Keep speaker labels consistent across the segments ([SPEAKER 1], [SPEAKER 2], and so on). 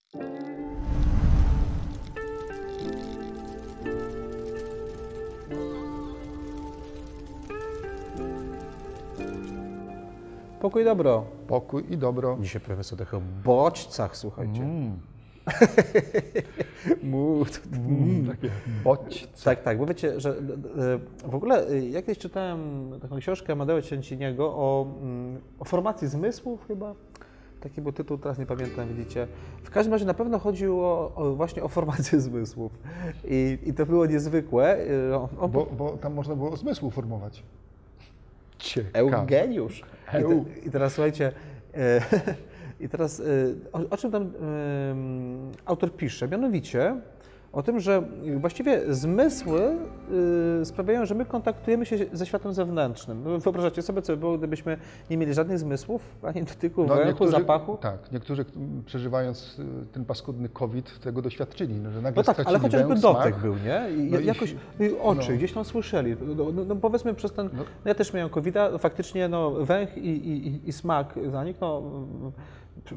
[SPEAKER 1] Pokój i dobro.
[SPEAKER 2] Pokój i dobro.
[SPEAKER 1] Dzisiaj powiemy sobie trochę o bodźcach, słuchajcie.
[SPEAKER 2] Takie bodźce.
[SPEAKER 1] Tak, tak, bo wiecie, że w ogóle ja kiedyś czytałem taką książkę Amadeo Cięciniego o formacji zmysłów chyba. Taki był tytuł, teraz nie pamiętam, widzicie. W każdym razie na pewno chodziło właśnie o formację zmysłów. I to było niezwykłe.
[SPEAKER 2] Bo tam można było zmysł formować. Ciekawe.
[SPEAKER 1] Eugeniusz. I teraz słuchajcie, i teraz o czym tam autor pisze? Mianowicie o tym, że właściwie zmysły sprawiają, że my kontaktujemy się ze światem zewnętrznym. No, wyobrażacie sobie, co by było, gdybyśmy nie mieli żadnych zmysłów, ani dotyku, węchu, zapachu?
[SPEAKER 2] Tak, niektórzy przeżywając ten paskudny COVID tego doświadczyli, no, że nagle
[SPEAKER 1] no tak, ale chociażby
[SPEAKER 2] węch,
[SPEAKER 1] dotyk
[SPEAKER 2] smak.
[SPEAKER 1] był, nie? I
[SPEAKER 2] No
[SPEAKER 1] jakoś oczy gdzieś tam słyszeli. No, powiedzmy przez ten, no ja też miałem COVID-a, faktycznie no, węch i smak zanikł, no,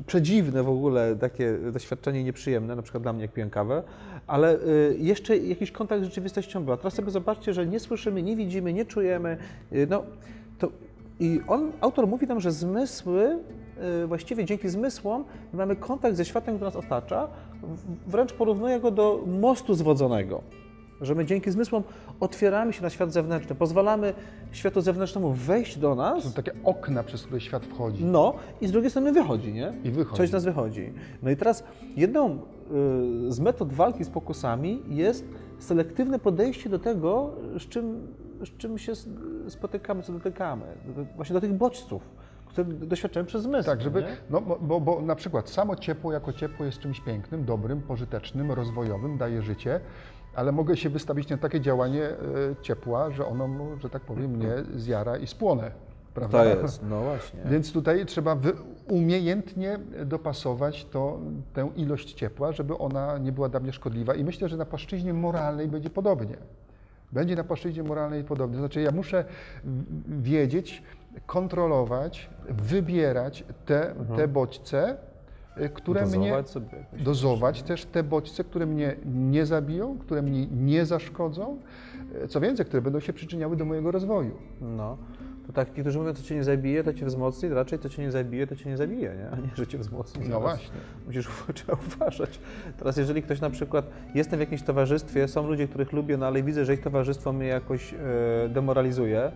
[SPEAKER 1] przedziwne w ogóle takie doświadczenie nieprzyjemne, na przykład dla mnie jak piję kawę, ale jeszcze jakiś kontakt z rzeczywistością był. A teraz sobie zobaczcie, że nie słyszymy, nie widzimy, nie czujemy. No, to, i autor mówi tam, że zmysły, właściwie dzięki zmysłom mamy kontakt ze światem, który nas otacza, wręcz porównuje go do mostu zwodzonego. Że my dzięki zmysłom otwieramy się na świat zewnętrzny, pozwalamy światu zewnętrznemu wejść do nas.
[SPEAKER 2] To są takie okna, przez które świat wchodzi.
[SPEAKER 1] No i z drugiej strony wychodzi, nie?
[SPEAKER 2] I wychodzi.
[SPEAKER 1] Coś z nas wychodzi. No i teraz jedną z metod walki z pokusami jest selektywne podejście do tego, z czym się spotykamy, co dotykamy. Właśnie do tych bodźców, które doświadczamy przez zmysł.
[SPEAKER 2] Tak, żeby, no, bo na przykład samo ciepło jako ciepło jest czymś pięknym, dobrym, pożytecznym, rozwojowym, daje życie. Ale mogę się wystawić na takie działanie ciepła, że ono, że tak powiem, mnie zjara i spłonę. Prawda?
[SPEAKER 1] To jest, no właśnie.
[SPEAKER 2] Więc tutaj trzeba umiejętnie dopasować tę ilość ciepła, żeby ona nie była dla mnie szkodliwa. I myślę, że na płaszczyźnie moralnej będzie podobnie. Będzie na płaszczyźnie moralnej podobnie. To znaczy ja muszę wiedzieć, kontrolować, wybierać te bodźce, które dozować też te bodźce, które mnie nie zabiją, które mnie nie zaszkodzą, co więcej, które będą się przyczyniały do mojego rozwoju.
[SPEAKER 1] No, to tak, niektórzy mówią, co cię nie zabije, to cię wzmocni, raczej co cię nie zabije, to cię nie zabije, nie? A nie, że cię wzmocni.
[SPEAKER 2] No właśnie.
[SPEAKER 1] Trzeba uważać. Teraz jeżeli ktoś na przykład, jestem w jakimś towarzystwie, są ludzie, których lubię, no ale widzę, że ich towarzystwo mnie jakoś demoralizuje,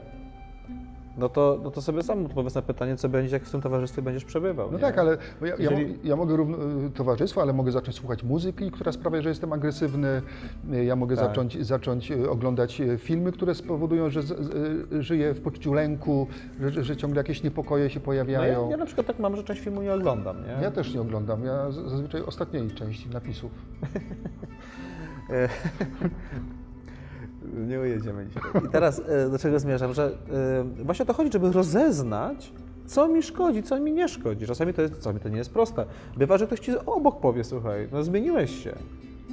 [SPEAKER 1] no to sobie sam odpowiedz na pytanie, co będzie, jak w tym towarzystwie będziesz przebywał.
[SPEAKER 2] No
[SPEAKER 1] nie?
[SPEAKER 2] tak, ale ja mogę towarzystwo, ale mogę zacząć słuchać muzyki, która sprawia, że jestem agresywny. Ja mogę zacząć oglądać filmy, które spowodują, że żyję w poczuciu lęku, że ciągle jakieś niepokoje się pojawiają.
[SPEAKER 1] No ja na przykład tak mam, że część filmu nie oglądam. Nie?
[SPEAKER 2] Ja też nie oglądam. Ja zazwyczaj ostatniej części napisów.
[SPEAKER 1] Nie ujedziemy dzisiaj. I teraz do czego zmierzam, że właśnie o to chodzi, żeby rozeznać, co mi szkodzi, co mi nie szkodzi. Czasami to nie jest proste. Bywa, że ktoś ci obok powie, słuchaj, no zmieniłeś się.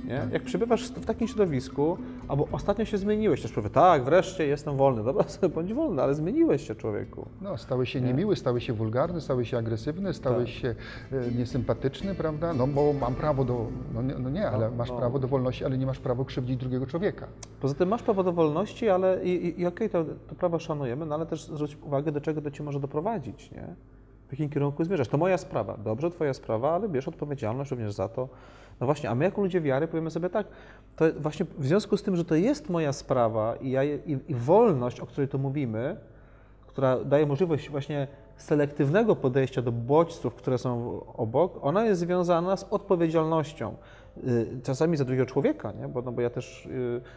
[SPEAKER 1] Nie? Jak przebywasz w takim środowisku, albo ostatnio się zmieniłeś, też powie, tak, wreszcie jestem wolny. Dobra, bądź wolny, ale zmieniłeś się, człowieku.
[SPEAKER 2] No, stałeś się niemiły, stałeś się wulgarny, stałeś się agresywny, stałeś się niesympatyczny, prawda? No bo mam prawo do, ale masz prawo do wolności, ale nie masz prawa krzywdzić drugiego człowieka.
[SPEAKER 1] Poza tym masz prawo do wolności, ale okej, to prawo szanujemy, no ale też zwróć uwagę, do czego to cię może doprowadzić, nie? W jakim kierunku zmierzasz. To moja sprawa, dobrze, twoja sprawa, ale bierz odpowiedzialność również za to. No właśnie, a my jako ludzie wiary powiemy sobie tak, to właśnie w związku z tym, że to jest moja sprawa i wolność, o której tu mówimy, która daje możliwość właśnie selektywnego podejścia do bodźców, które są obok, ona jest związana z odpowiedzialnością. Czasami za drugiego człowieka, nie? Bo ja też,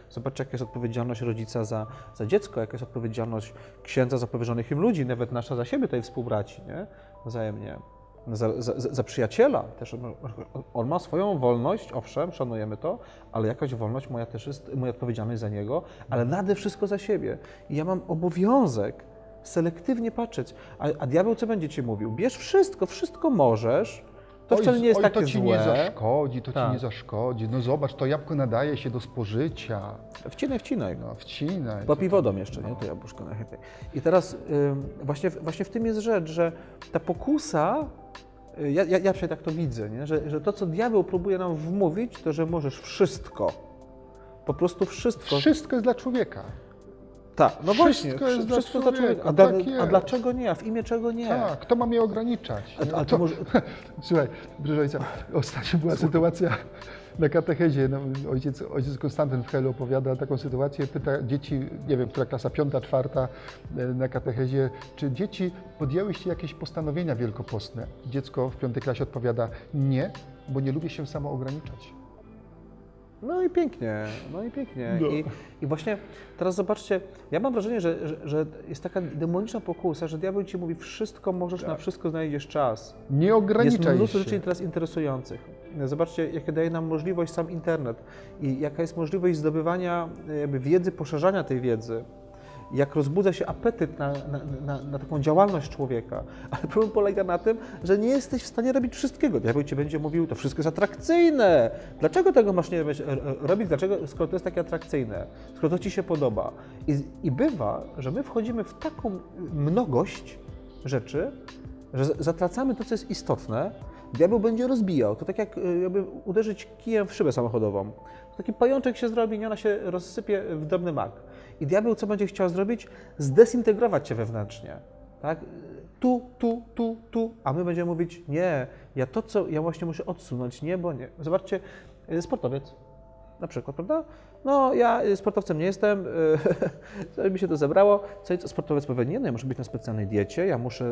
[SPEAKER 1] zobaczcie, jaka jest odpowiedzialność rodzica za dziecko, jaka jest odpowiedzialność księdza za powierzonych im ludzi, nawet nasza za siebie tutaj współbraci, nie? Wzajemnie. Za przyjaciela też, on ma swoją wolność, owszem, szanujemy to, ale jakaś wolność moja też jest, moja odpowiedzialność za niego, ale nade wszystko za siebie. I ja mam obowiązek selektywnie patrzeć, a diabeł co będzie ci mówił? Bierz wszystko możesz, to wcale nie jest takie
[SPEAKER 2] to ci
[SPEAKER 1] złe.
[SPEAKER 2] nie zaszkodzi, to ci nie zaszkodzi. No zobacz, to jabłko nadaje się do spożycia.
[SPEAKER 1] Wcinaj.
[SPEAKER 2] No, wcinaj.
[SPEAKER 1] Popij wodą jeszcze, nie? To jabłuszko na chytaj. I teraz właśnie w tym jest rzecz, że ta pokusa ja przynajmniej tak to widzę, nie? Że to, co diabeł próbuje nam wmówić, to że możesz wszystko. Po prostu wszystko.
[SPEAKER 2] Wszystko jest dla człowieka.
[SPEAKER 1] Tak, no właśnie,
[SPEAKER 2] Wszystko jest dla
[SPEAKER 1] wszystko dla człowieka.
[SPEAKER 2] człowieka, tak
[SPEAKER 1] A
[SPEAKER 2] jest.
[SPEAKER 1] dlaczego nie? A w imię czego nie?
[SPEAKER 2] Tak, kto ma mnie ograniczać?
[SPEAKER 1] A to może...
[SPEAKER 2] Słuchaj, proszę ojca, ostatnio była sytuacja na katechezie. No, ojciec Konstantyn w Helu opowiada taką sytuację, pyta dzieci, nie wiem, która klasa, 5., 4. Na katechezie, czy dzieci podjęłyście jakieś postanowienia wielkopostne? Dziecko w 5. klasie odpowiada, nie, bo nie lubię się samo ograniczać.
[SPEAKER 1] No i pięknie, no i pięknie.
[SPEAKER 2] No.
[SPEAKER 1] I właśnie teraz zobaczcie, ja mam wrażenie, że jest taka demoniczna pokusa, że diabeł ci mówi, wszystko możesz, na wszystko znajdziesz czas.
[SPEAKER 2] Nie
[SPEAKER 1] Jest
[SPEAKER 2] ograniczaj
[SPEAKER 1] mnóstwo
[SPEAKER 2] się.
[SPEAKER 1] rzeczy teraz interesujących. Zobaczcie, jakie daje nam możliwość sam internet i jaka jest możliwość zdobywania jakby wiedzy, poszerzania tej wiedzy. Jak rozbudza się apetyt na taką działalność człowieka. Ale problem polega na tym, że nie jesteś w stanie robić wszystkiego. Diabeł ci będzie mówił, to wszystko jest atrakcyjne. Dlaczego tego masz nie robić? Dlaczego, skoro to jest takie atrakcyjne? Skoro to ci się podoba? I bywa, że my wchodzimy w taką mnogość rzeczy, że zatracamy to, co jest istotne. Diabeł będzie rozbijał. To tak jak jakby uderzyć kijem w szybę samochodową. Taki pajączek się zrobi i ona się rozsypie w drobny mak. I diabeł co będzie chciał zrobić? Zdezintegrować cię wewnętrznie. Tak? Tu, a my będziemy mówić, nie, ja właśnie muszę odsunąć, nie, bo nie. Zobaczcie, sportowiec na przykład, prawda? No, ja sportowcem nie jestem, mi się to zebrało. Sportowiec powie, nie, no ja muszę być na specjalnej diecie, ja muszę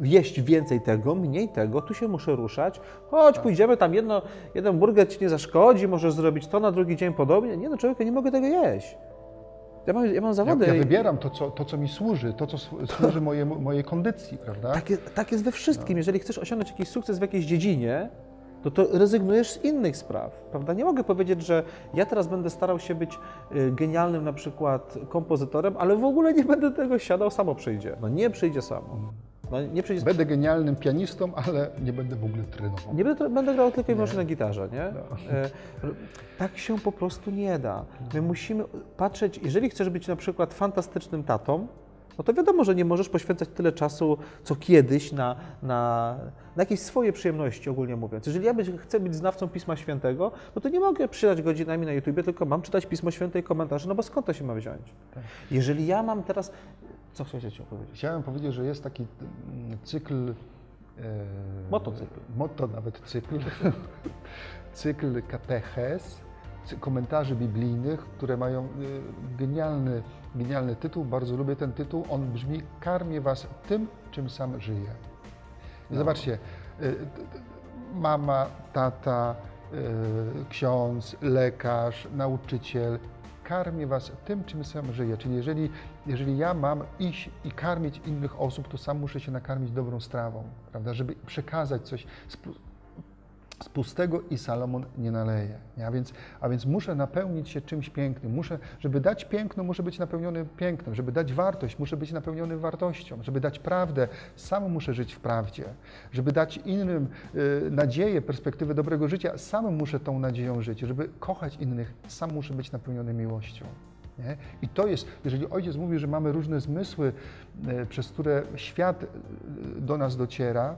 [SPEAKER 1] jeść więcej tego, mniej tego, tu się muszę ruszać. Chodź, pójdziemy tam, jeden burger ci nie zaszkodzi, możesz zrobić to na drugi dzień podobnie. Nie no, człowieku, nie mogę tego jeść. Ja mam zawody.
[SPEAKER 2] Ja wybieram to, co mi służy, to, co służy mojej kondycji, prawda?
[SPEAKER 1] Tak jest we wszystkim. Jeżeli chcesz osiągnąć jakiś sukces w jakiejś dziedzinie, to rezygnujesz z innych spraw, prawda? Nie mogę powiedzieć, że ja teraz będę starał się być genialnym na przykład kompozytorem, ale w ogóle nie będę tego siadał, samo przyjdzie. No nie przyjdzie samo. No, nie przyjdzie...
[SPEAKER 2] Będę genialnym pianistą, ale nie będę w ogóle trenował.
[SPEAKER 1] Nie będę grał tylko i wyłącznie na gitarze, nie? No. Tak się po prostu nie da. My musimy patrzeć, jeżeli chcesz być na przykład fantastycznym tatą, no to wiadomo, że nie możesz poświęcać tyle czasu, co kiedyś na jakieś swoje przyjemności, ogólnie mówiąc. Jeżeli ja chcę być znawcą Pisma Świętego, no to nie mogę przydać godzinami na YouTubie, tylko mam czytać Pismo Święte i komentarze, no bo skąd to się ma wziąć? Tak. Jeżeli ja mam teraz... Co chciałeś powiedzieć?
[SPEAKER 2] Chciałem powiedzieć, że jest taki cykl...
[SPEAKER 1] Motocykl.
[SPEAKER 2] Nawet cykl. Cykl katechez, komentarzy biblijnych, które mają genialny tytuł. Bardzo lubię ten tytuł. On brzmi: karmię was tym, czym sam żyję. I zobaczcie, mama, tata, ksiądz, lekarz, nauczyciel, karmię was tym, czym sam żyję. Czyli jeżeli ja mam iść i karmić innych osób, to sam muszę się nakarmić dobrą strawą, prawda? Żeby przekazać coś z pustego i Salomon nie naleje. Nie? A więc muszę napełnić się czymś pięknym. Żeby dać piękno, muszę być napełniony pięknem. Żeby dać wartość, muszę być napełniony wartością. Żeby dać prawdę, sam muszę żyć w prawdzie. Żeby dać innym nadzieję, perspektywę dobrego życia, sam muszę tą nadzieją żyć. Żeby kochać innych, sam muszę być napełniony miłością. Nie? I to jest, jeżeli ojciec mówi, że mamy różne zmysły, przez które świat do nas dociera,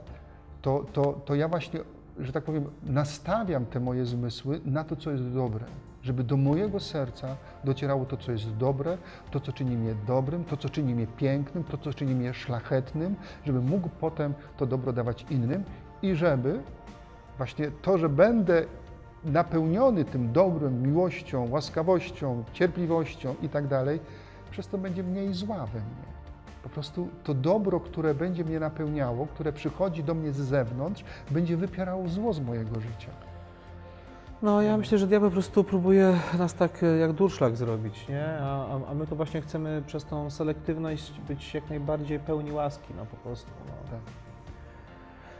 [SPEAKER 2] to ja właśnie, że tak powiem, nastawiam te moje zmysły na to, co jest dobre. Żeby do mojego serca docierało to, co jest dobre, to, co czyni mnie dobrym, to, co czyni mnie pięknym, to, co czyni mnie szlachetnym, żeby mógł potem to dobro dawać innym i żeby właśnie to, że będę napełniony tym dobrem, miłością, łaskawością, cierpliwością i tak dalej, przez to będzie mniej zła we mnie. Po prostu to dobro, które będzie mnie napełniało, które przychodzi do mnie z zewnątrz, będzie wypierało zło z mojego życia.
[SPEAKER 1] No ja myślę, że diabeł po prostu próbuje nas tak jak durszlak zrobić, nie? A my to właśnie chcemy przez tą selektywność być jak najbardziej pełni łaski, no po prostu. No.
[SPEAKER 2] Tak.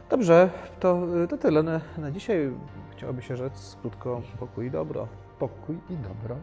[SPEAKER 1] Dobrze, to tyle na dzisiaj. Chciałoby się rzec krótko: pokój i dobro.
[SPEAKER 2] Pokój i dobro.